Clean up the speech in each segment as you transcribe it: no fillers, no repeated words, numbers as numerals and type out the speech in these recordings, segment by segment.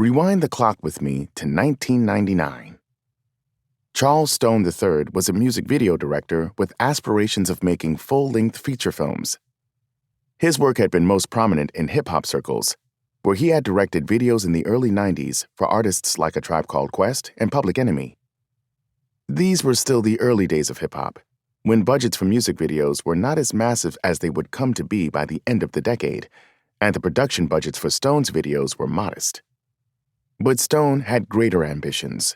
Rewind the clock with me to 1999. Charles Stone III was a music video director with aspirations of making full-length feature films. His work had been most prominent in hip-hop circles, where he had directed videos in the early 90s for artists like A Tribe Called Quest and Public Enemy. These were still the early days of hip-hop, when budgets for music videos were not as massive as they would come to be by the end of the decade, and the production budgets for Stone's videos were modest. But Stone had greater ambitions.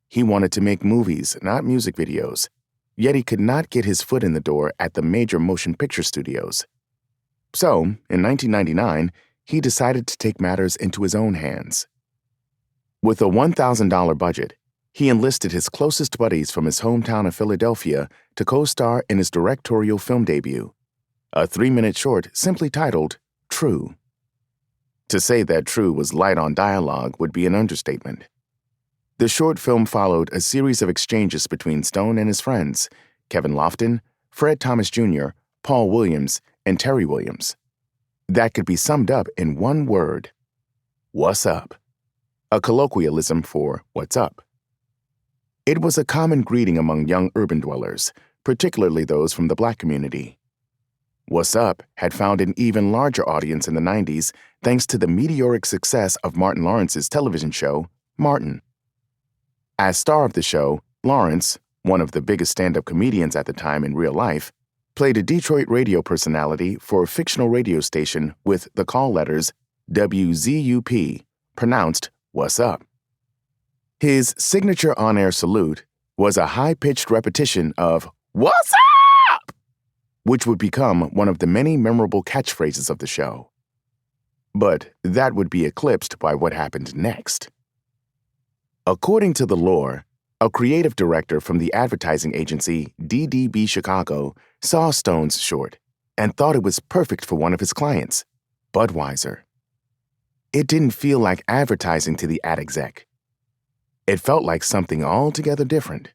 He wanted to make movies, not music videos, yet he could not get his foot in the door at the major motion picture studios. So, in 1999, he decided to take matters into his own hands. With a $1,000 budget, he enlisted his closest buddies from his hometown of Philadelphia to co-star in his directorial film debut, a 3-minute short simply titled True. To say that True was light on dialogue would be an understatement. The short film followed a series of exchanges between Stone and his friends, Kevin Lofton, Fred Thomas Jr., Paul Williams, and Terry Williams. That could be summed up in one word: what's up? A colloquialism for what's up. It was a common greeting among young urban dwellers, particularly those from the Black community. What's Up had found an even larger audience in the 90s thanks to the meteoric success of Martin Lawrence's television show, Martin. As star of the show, Lawrence, one of the biggest stand-up comedians at the time in real life, played a Detroit radio personality for a fictional radio station with the call letters WZUP, pronounced What's Up. His signature on-air salute was a high-pitched repetition of What's Up?, which would become one of the many memorable catchphrases of the show. But that would be eclipsed by what happened next. According to the lore, a creative director from the advertising agency DDB Chicago saw Stone's short and thought it was perfect for one of his clients, Budweiser. It didn't feel like advertising to the ad exec. It felt like something altogether different.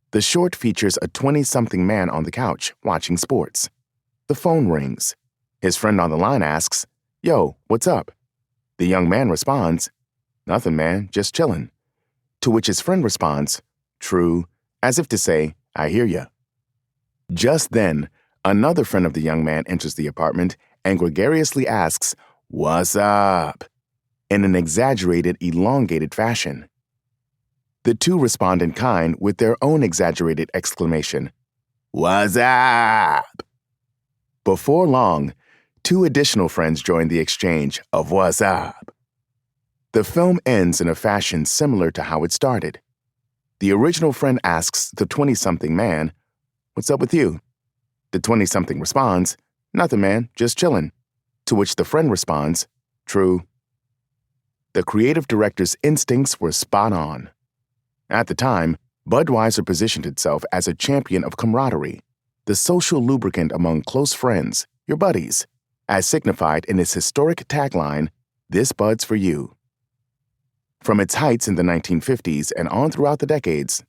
The short features a 20-something man on the couch watching sports. The phone rings. His friend on the line asks, "Yo, what's up?" The young man responds, "Nothing, man, just chillin'." To which his friend responds, "True," as if to say, "I hear ya." Just then, another friend of the young man enters the apartment and gregariously asks, "What's up?" in an exaggerated, elongated fashion. The two respond in kind with their own exaggerated exclamation, "What's up?" Before long, two additional friends join the exchange of "What's up?" The film ends in a fashion similar to how it started. The original friend asks the 20-something man, "What's up with you?" The 20-something responds, "Nothing, man, just chillin'." To which the friend responds, "True." The creative director's instincts were spot on. At the time, Budweiser positioned itself as a champion of camaraderie, the social lubricant among close friends, your buddies, as signified in its historic tagline, "This Bud's for you." From its heights in the 1950s and on throughout the decades,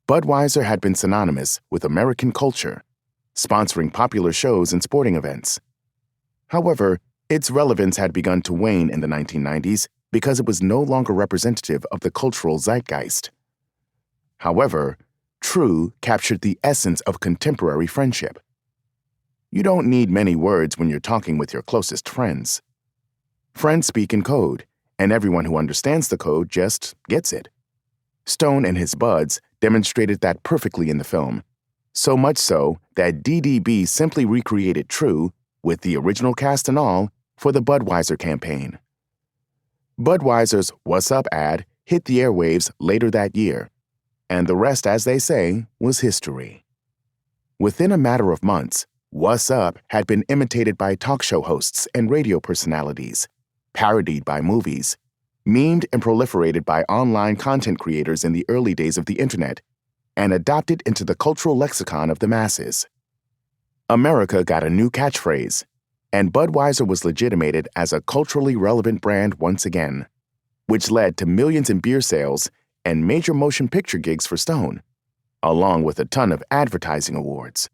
Budweiser had been synonymous with American culture, sponsoring popular shows and sporting events. However, its relevance had begun to wane in the 1990s because it was no longer representative of the cultural zeitgeist. However, True captured the essence of contemporary friendship. You don't need many words when you're talking with your closest friends. Friends speak in code, and everyone who understands the code just gets it. Stone and his buds demonstrated that perfectly in the film, so much so that DDB simply recreated True, with the original cast and all, for the Budweiser campaign. Budweiser's What's Up ad hit the airwaves later that year, and the rest, as they say, was history. Within a matter of months, What's Up had been imitated by talk show hosts and radio personalities, parodied by movies, memed and proliferated by online content creators in the early days of the internet, and adopted into the cultural lexicon of the masses. America got a new catchphrase, and Budweiser was legitimated as a culturally relevant brand once again, which led to millions in beer sales and major motion picture gigs for Stone, along with a ton of advertising awards.